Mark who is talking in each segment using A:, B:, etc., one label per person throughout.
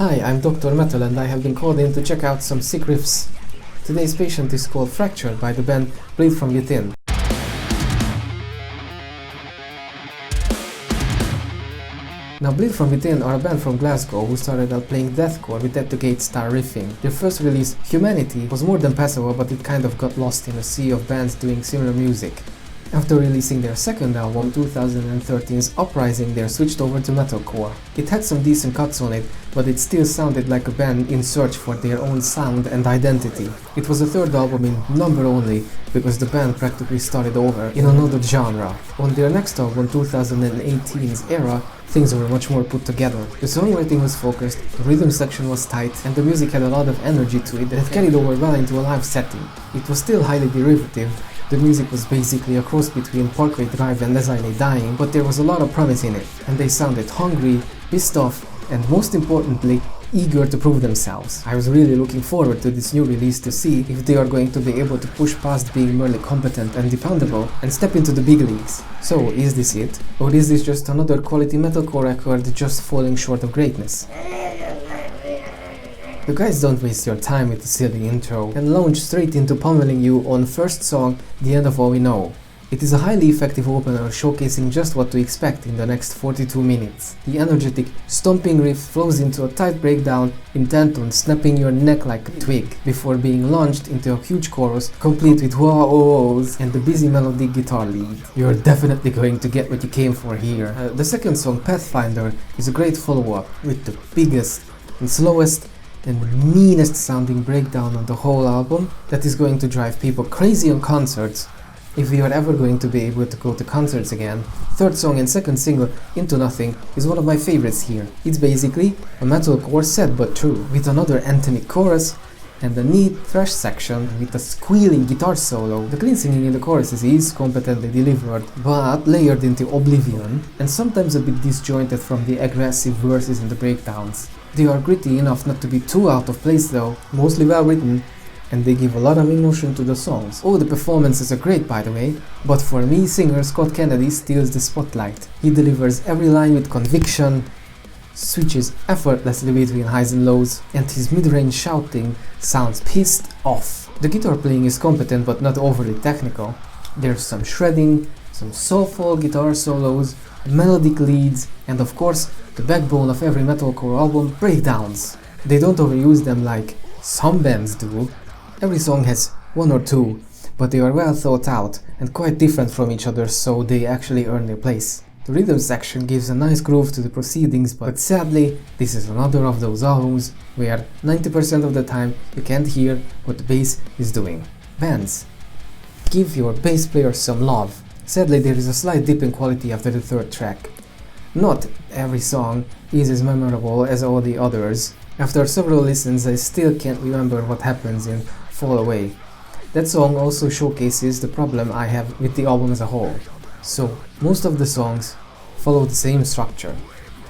A: Hi, I'm Dr. Metal and I have been called in to check out some sick riffs. Today's patient is called Fractured by the band Bleed From Within. Now, Bleed From Within are a band from Glasgow who started out playing deathcore with At the Gate style riffing. Their first release, Humanity, was more than passable, but it kind of got lost in a sea of bands doing similar music. After releasing their second album, 2013's Uprising, they switched over to metalcore. It had some decent cuts on it, but it still sounded like a band in search for their own sound and identity. It was the third album in number only, because the band practically started over in another genre. On their next album, 2018's Era, things were much more put together. The songwriting was focused, the rhythm section was tight, and the music had a lot of energy to it that carried over well into a live setting. It was still highly derivative. The music was basically a cross between Parkway Drive and As I Lay Dying, but there was a lot of promise in it, and they sounded hungry, pissed off, and most importantly, eager to prove themselves. I was really looking forward to this new release to see if they are going to be able to push past being merely competent and dependable and step into the big leagues. So, is this it? Or is this just another quality metalcore record just falling short of greatness? You guys don't waste your time with the silly intro and launch straight into pummeling you on first song, The End of All We Know. It is a highly effective opener showcasing just what to expect in the next 42 minutes. The energetic, stomping riff flows into a tight breakdown intent on snapping your neck like a twig, before being launched into a huge chorus complete with wah-ohs and the busy melodic guitar lead. You're definitely going to get what you came for here. The second song, Pathfinder, is a great follow-up with the biggest and slowest and the meanest sounding breakdown on the whole album that is going to drive people crazy on concerts, if we are ever going to be able to go to concerts again. Third song and second single, Into Nothing, is one of my favorites here. It's basically a metalcore sad but true, with another anthemic chorus and a neat thrash section with a squealing guitar solo. The clean singing in the choruses is competently delivered, but layered into oblivion, and sometimes a bit disjointed from the aggressive verses in the breakdowns. They are gritty enough not to be too out of place though, mostly well written, and they give a lot of emotion to the songs. Oh, the performances are great by the way, but for me, singer Scott Kennedy steals the spotlight. He delivers every line with conviction, switches effortlessly between highs and lows, and his mid-range shouting sounds pissed off. The guitar playing is competent but not overly technical. There's some shredding, some soulful guitar solos, melodic leads, and of course, the backbone of every metalcore album, breakdowns. They don't overuse them like some bands do. Every song has one or two, but they are well thought out and quite different from each other, so they actually earn their place. The rhythm section gives a nice groove to the proceedings, but sadly, this is another of those albums where 90% of the time you can't hear what the bass is doing. Bands, give your bass player some love. Sadly, there is a slight dip in quality after the third track. Not every song is as memorable as all the others. After several listens, I still can't remember what happens in Fall Away. That song also showcases the problem I have with the album as a whole. So, most of the songs follow the same structure.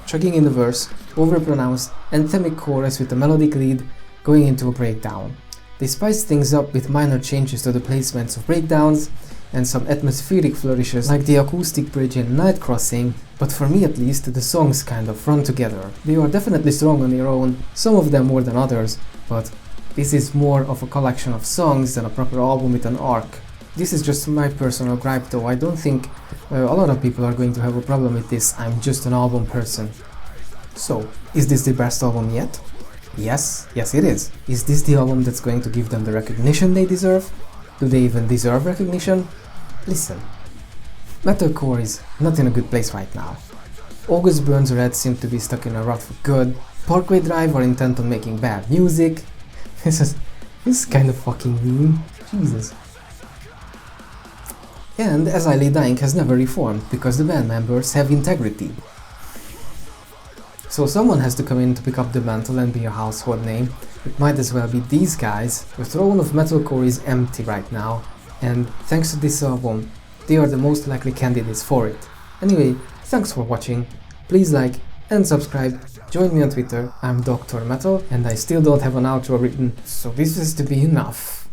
A: Chugging in the verse, overpronounced, anthemic chorus with a melodic lead going into a breakdown. They spice things up with minor changes to the placements of breakdowns and some atmospheric flourishes like the acoustic bridge in Night Crossing, but for me at least, the songs kind of run together. They are definitely strong on their own, some of them more than others, but this is more of a collection of songs than a proper album with an arc. This is just my personal gripe though. I don't think a lot of people are going to have a problem with this. I'm just an album person. So, is this the best album yet? Yes it is. Is this the album that's going to give them the recognition they deserve? Do they even deserve recognition? Listen, metalcore is not in a good place right now. August Burns Red seem to be stuck in a rut for good. Parkway Drive are intent on making bad music. This is kind of fucking mean. Jesus. And As I Lay Dying has never reformed, because the band members have integrity. So someone has to come in to pick up the mantle and be a household name. It might as well be these guys. The throne of metalcore is empty right now, and thanks to this album, they are the most likely candidates for it. Anyway, thanks for watching. Please like and subscribe. Join me on Twitter. I'm Dr. Metal, and I still don't have an outro written, so this is to be enough.